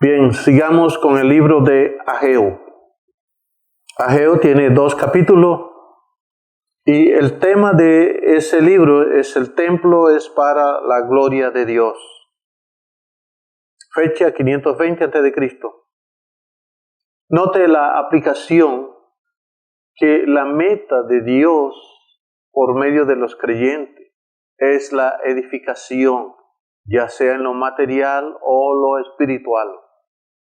Bien, sigamos con el libro de Ageo. Ageo tiene 2 capítulos y el tema de ese libro es: el templo es para la gloria de Dios. Fecha 520 a.C. Note la aplicación, que la meta de Dios por medio de los creyentes es la edificación, ya sea en lo material o lo espiritual.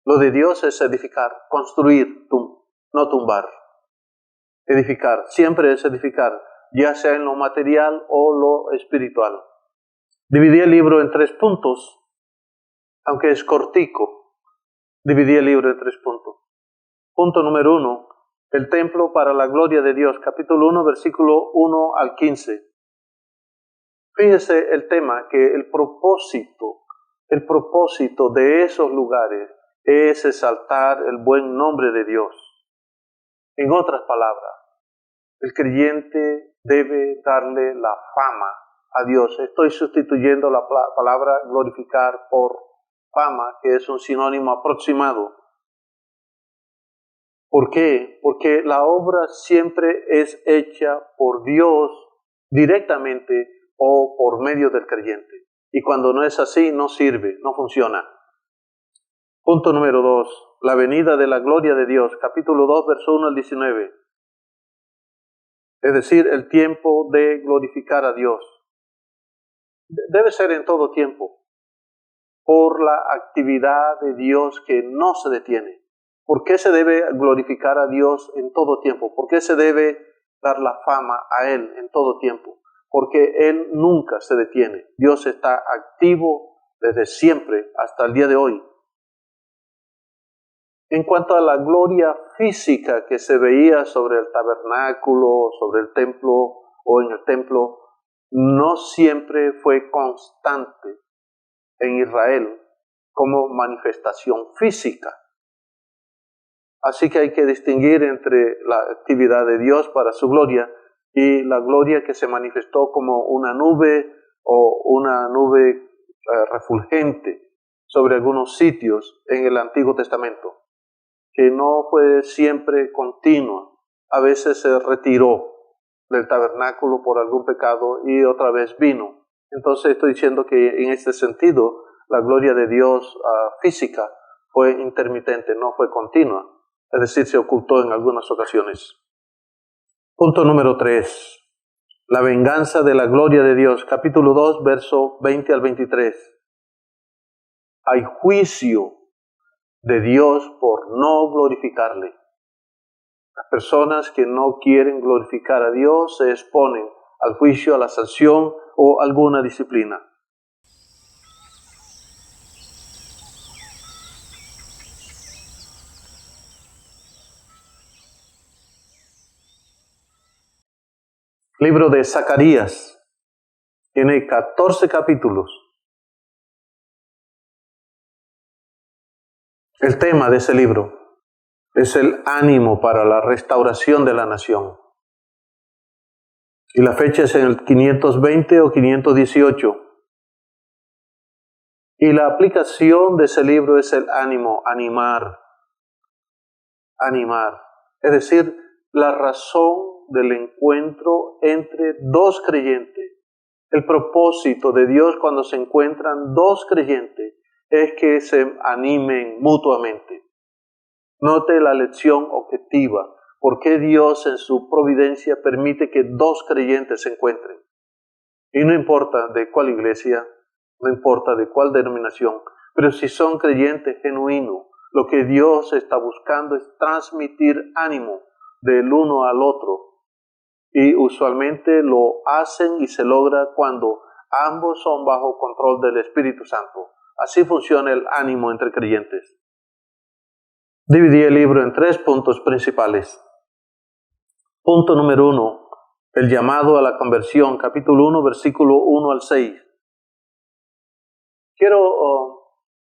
Lo de Dios es edificar, construir, no tumbar. Edificar, siempre es edificar, ya sea en lo material o lo espiritual. Dividí el libro en 3 puntos, aunque es cortico. Dividí el libro en 3 puntos. Punto número 1, el templo para la gloria de Dios, capítulo 1, versículo 1 al 15. Fíjese el tema, que el propósito de esos lugares es exaltar el buen nombre de Dios. En otras palabras, el creyente debe darle la fama a Dios. Estoy sustituyendo la palabra glorificar por fama, que es un sinónimo aproximado. ¿Por qué? Porque la obra siempre es hecha por Dios directamente o por medio del creyente. Y cuando no es así, no sirve, no funciona. Punto número 2, la venida de la gloria de Dios, capítulo 2, verso 1 al 19. Es decir, el tiempo de glorificar a Dios. Debe ser en todo tiempo, por la actividad de Dios que no se detiene. ¿Por qué se debe glorificar a Dios en todo tiempo? ¿Por qué se debe dar la fama a Él en todo tiempo? Porque Él nunca se detiene. Dios está activo desde siempre hasta el día de hoy. En cuanto a la gloria física que se veía sobre el tabernáculo, sobre el templo o en el templo, no siempre fue constante en Israel como manifestación física. Así que hay que distinguir entre la actividad de Dios para su gloria y la gloria que se manifestó como una nube o una nube refulgente sobre algunos sitios en el Antiguo Testamento, que no fue siempre continua. A veces se retiró del tabernáculo por algún pecado y otra vez vino. Entonces estoy diciendo que en este sentido la gloria de Dios física fue intermitente, no fue continua. Es decir, se ocultó en algunas ocasiones. Punto número 3. La venganza de la gloria de Dios, capítulo 2, verso 20 al 23. Hay juicio de Dios por no glorificarle. Las personas que no quieren glorificar a Dios se exponen al juicio, a la sanción o alguna disciplina. Libro de Zacarías tiene 14 capítulos. El tema de ese libro es el ánimo para la restauración de la nación. Y la fecha es en el 520 o 518. Y la aplicación de ese libro es el ánimo, animar. Es decir, la razón del encuentro entre 2 creyentes. El propósito de Dios cuando se encuentran 2 creyentes es que se animen mutuamente. Note la lección objetiva. ¿Por qué Dios en su providencia permite que 2 creyentes se encuentren? Y no importa de cuál iglesia, no importa de cuál denominación, pero si son creyentes genuinos, lo que Dios está buscando es transmitir ánimo del uno al otro. Y usualmente lo hacen y se logra cuando ambos son bajo control del Espíritu Santo. Así funciona el ánimo entre creyentes. Dividí el libro en 3 puntos principales. Punto número 1, el llamado a la conversión, capítulo 1, versículo 1 al 6. Quiero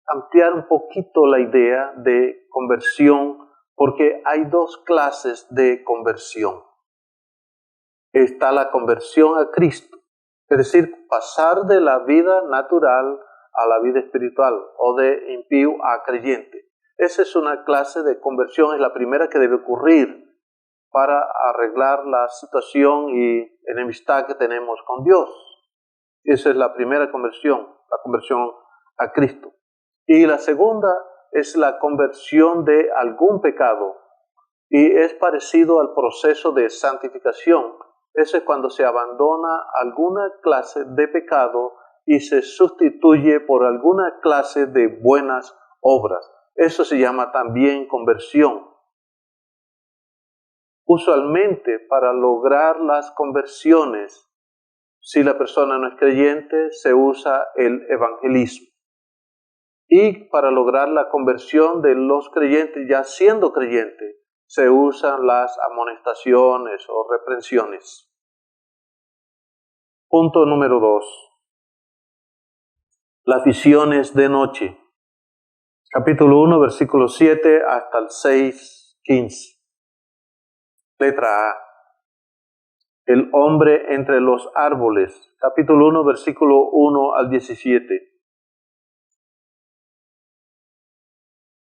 ampliar un poquito la idea de conversión, porque hay 2 clases de conversión. Está la conversión a Cristo, es decir, pasar de la vida natural a la vida espiritual o de impío a creyente. Esa es una clase de conversión, es la primera que debe ocurrir para arreglar la situación y enemistad que tenemos con Dios. Esa es la primera conversión, la conversión a Cristo. Y la segunda es la conversión de algún pecado y es parecido al proceso de santificación. Eso es cuando se abandona alguna clase de pecado y se sustituye por alguna clase de buenas obras. Eso se llama también conversión. Usualmente, para lograr las conversiones, si la persona no es creyente, se usa el evangelismo. Y para lograr la conversión de los creyentes, ya siendo creyentes, se usan las amonestaciones o reprensiones. Punto número 2. Las visiones de noche. Capítulo 1, versículo 7 hasta el 6:15. Letra A. El hombre entre los árboles. Capítulo 1, versículo 1 al 17.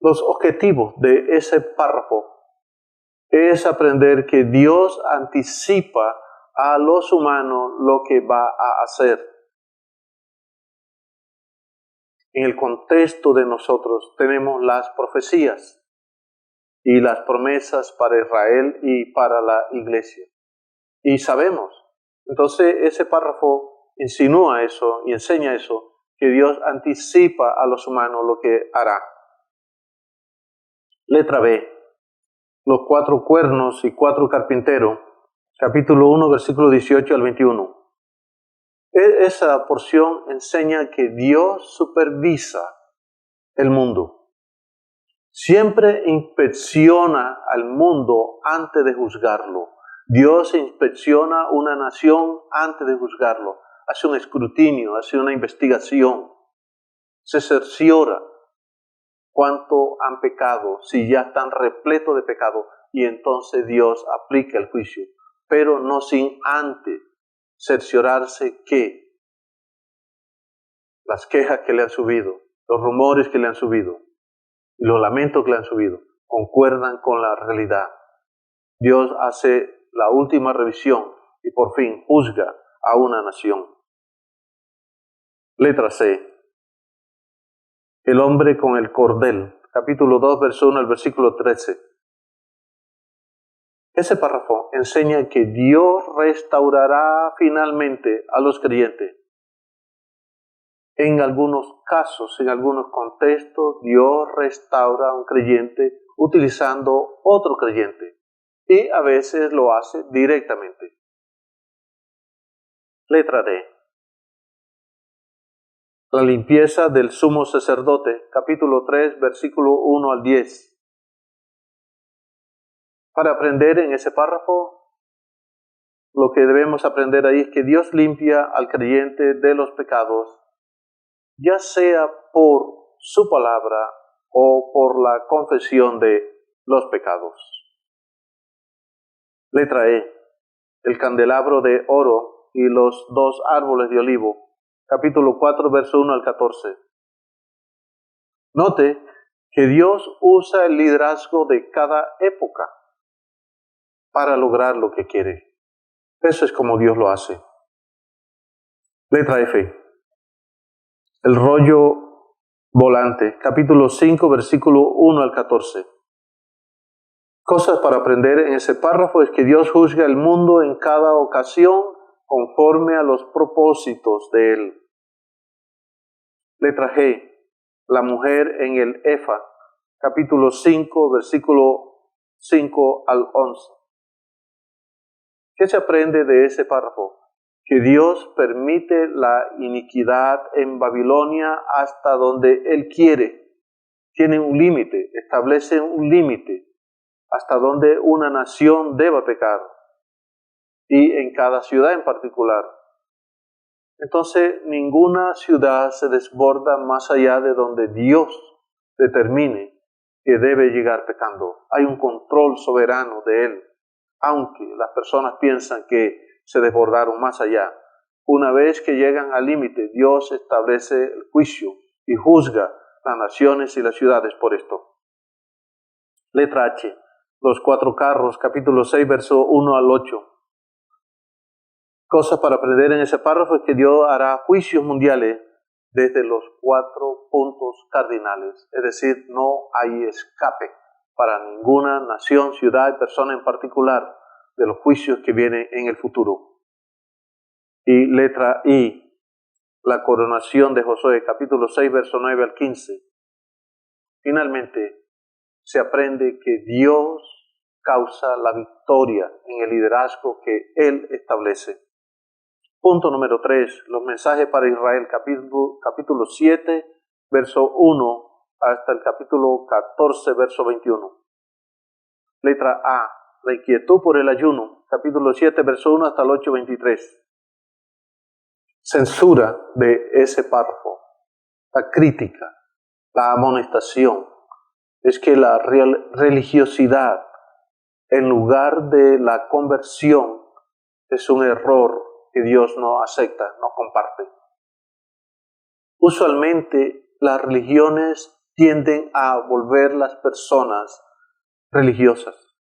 Los objetivos de ese párrafo es aprender que Dios anticipa a los humanos lo que va a hacer. En el contexto de nosotros tenemos las profecías y las promesas para Israel y para la iglesia. Y sabemos, entonces ese párrafo insinúa eso y enseña eso, que Dios anticipa a los humanos lo que hará. Letra B. Los 4 cuernos y 4 carpinteros. Capítulo 1, versículo 18 al 21. Esa porción enseña que Dios supervisa el mundo. Siempre inspecciona al mundo antes de juzgarlo. Dios inspecciona una nación antes de juzgarlo. Hace un escrutinio, hace una investigación. Se cerciora cuánto han pecado, si ya están repletos de pecado, y entonces Dios aplica el juicio. Pero no sin antes cerciorarse que las quejas que le han subido, los rumores que le han subido, y los lamentos que le han subido, concuerdan con la realidad. Dios hace la última revisión y por fin juzga a una nación. Letra C. El hombre con el cordel. Capítulo 2, verso 1 al versículo 13. Ese párrafo enseña que Dios restaurará finalmente a los creyentes. En algunos casos, en algunos contextos, Dios restaura a un creyente utilizando otro creyente y a veces lo hace directamente. Letra D. La limpieza del sumo sacerdote, capítulo 3, versículo 1 al 10. Para aprender en ese párrafo, lo que debemos aprender ahí es que Dios limpia al creyente de los pecados, ya sea por su palabra o por la confesión de los pecados. Letra E. El candelabro de oro y los 2 árboles de olivo. Capítulo 4, verso 1 al 14. Note que Dios usa el liderazgo de cada época para lograr lo que quiere. Eso es como Dios lo hace. Letra F. El rollo volante. Capítulo 5, versículo 1 al 14. Cosas para aprender en ese párrafo es que Dios juzga el mundo en cada ocasión conforme a los propósitos de Él. Letra G. La mujer en el Efa. Capítulo 5, versículo 5 al 11. ¿Qué se aprende de ese párrafo? Que Dios permite la iniquidad en Babilonia hasta donde Él quiere. Tiene un límite, establece un límite hasta donde una nación deba pecar, y en cada ciudad en particular. Entonces, ninguna ciudad se desborda más allá de donde Dios determine que debe llegar pecando. Hay un control soberano de Él, aunque las personas piensan que se desbordaron más allá. Una vez que llegan al límite, Dios establece el juicio y juzga las naciones y las ciudades por esto. Letra H, los 4 carros, capítulo 6, verso 1 al 8. Cosas para aprender en ese párrafo es que Dios hará juicios mundiales desde los 4 puntos cardinales, es decir, no hay escape para ninguna nación, ciudad y persona en particular de los juicios que vienen en el futuro. Y letra I, la coronación de Josué, capítulo 6, verso 9 al 15. Finalmente, se aprende que Dios causa la victoria en el liderazgo que Él establece. Punto número 3, los mensajes para Israel, capítulo 7, verso 1 hasta el capítulo 14, verso 21. Letra A, la inquietud por el ayuno, capítulo 7, verso 1 hasta el 8, 23. Censura de ese párrafo, la crítica, la amonestación, es que la religiosidad en lugar de la conversión es un error que Dios no acepta, no comparte. Usualmente las religiones tienden a volver las personas religiosas.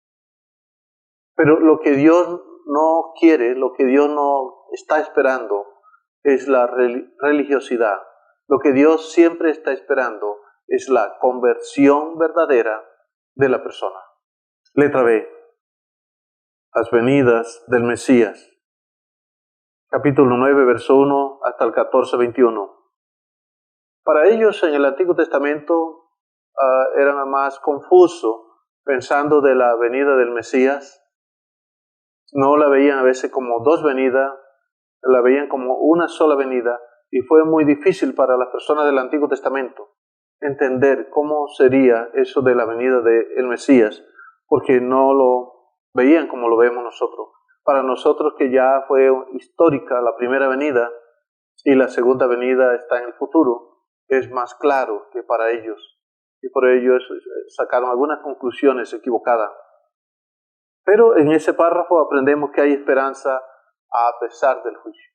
Pero lo que Dios no quiere, lo que Dios no está esperando es la religiosidad. Lo que Dios siempre está esperando es la conversión verdadera de la persona. Letra B, las venidas del Mesías. Capítulo 9, verso 1 hasta el 14, 21. Para ellos en el Antiguo Testamento era más confuso pensando de la venida del Mesías. No la veían a veces como 2 venidas, la veían como una sola venida, y fue muy difícil para las personas del Antiguo Testamento entender cómo sería eso de la venida del Mesías, porque no lo veían como lo vemos nosotros. Para nosotros que ya fue histórica la primera venida y la segunda venida está en el futuro, es más claro que para ellos. Y por ello sacaron algunas conclusiones equivocadas. Pero en ese párrafo aprendemos que hay esperanza a pesar del juicio.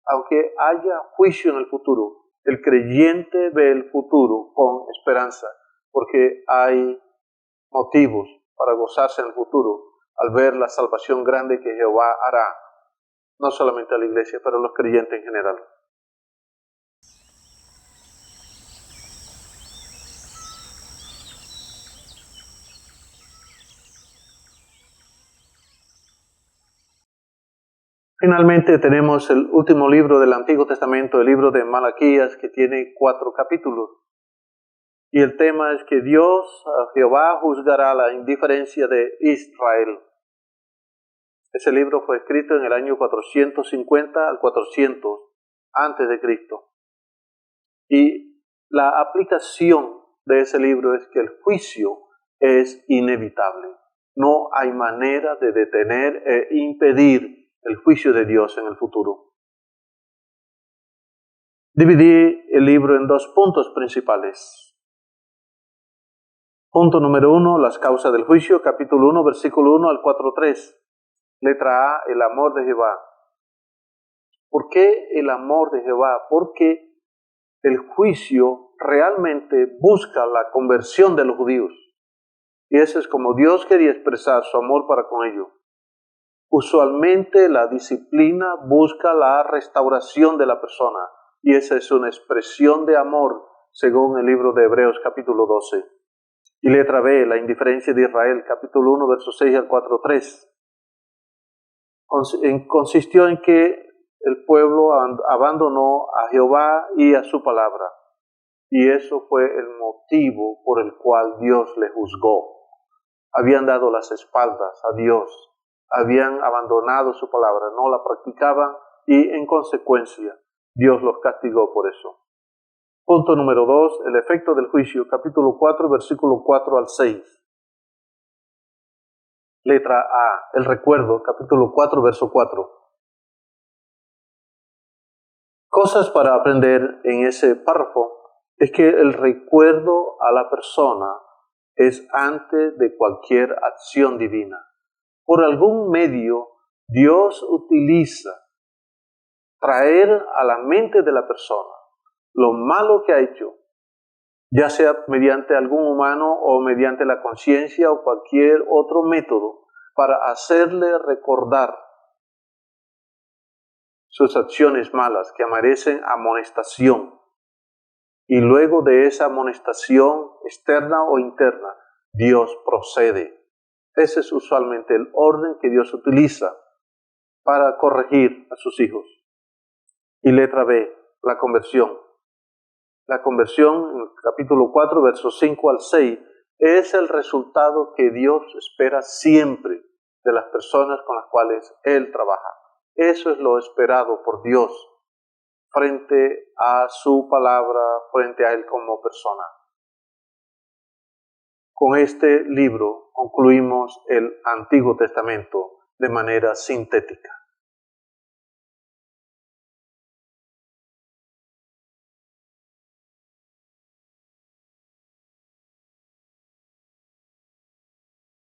Aunque haya juicio en el futuro, el creyente ve el futuro con esperanza, porque hay motivos para gozarse en el futuro al ver la salvación grande que Jehová hará, no solamente a la iglesia, pero a los creyentes en general. Finalmente tenemos el último libro del Antiguo Testamento, el libro de Malaquías, que tiene 4 capítulos. Y el tema es que Dios, Jehová, juzgará la indiferencia de Israel. Ese libro fue escrito en el año 450 al 400 antes de Cristo. Y la aplicación de ese libro es que el juicio es inevitable. No hay manera de detener e impedir el juicio de Dios en el futuro. Dividí el libro en 2 puntos principales. Punto número 1, las causas del juicio, capítulo 1, versículo 1 al 4:3. Letra A, el amor de Jehová. ¿Por qué el amor de Jehová? Porque el juicio realmente busca la conversión de los judíos. Y eso es como Dios quería expresar su amor para con ellos. Usualmente la disciplina busca la restauración de la persona. Y esa es una expresión de amor, según el libro de Hebreos capítulo 12. Y letra B, la indiferencia de Israel, capítulo 1, versos 6 al 4:3. Consistió en que el pueblo abandonó a Jehová y a su palabra. Y eso fue el motivo por el cual Dios le juzgó. Habían dado las espaldas a Dios. Habían abandonado su palabra, no la practicaban y en consecuencia Dios los castigó por eso. Punto número 2, el efecto del juicio, capítulo 4, versículo 4 al 6. Letra A, el recuerdo, capítulo 4, verso 4. Cosas para aprender en ese párrafo es que el recuerdo a la persona es antes de cualquier acción divina. Por algún medio, Dios utiliza traer a la mente de la persona lo malo que ha hecho ya sea mediante algún humano o mediante la conciencia o cualquier otro método, para hacerle recordar sus acciones malas que merecen amonestación. Y luego de esa amonestación externa o interna, Dios procede. Ese es usualmente el orden que Dios utiliza para corregir a sus hijos. Y letra B, la conversión. La conversión, en el capítulo 4, versos 5 al 6, es el resultado que Dios espera siempre de las personas con las cuales Él trabaja. Eso es lo esperado por Dios frente a su palabra, frente a Él como persona. Con este libro concluimos el Antiguo Testamento de manera sintética.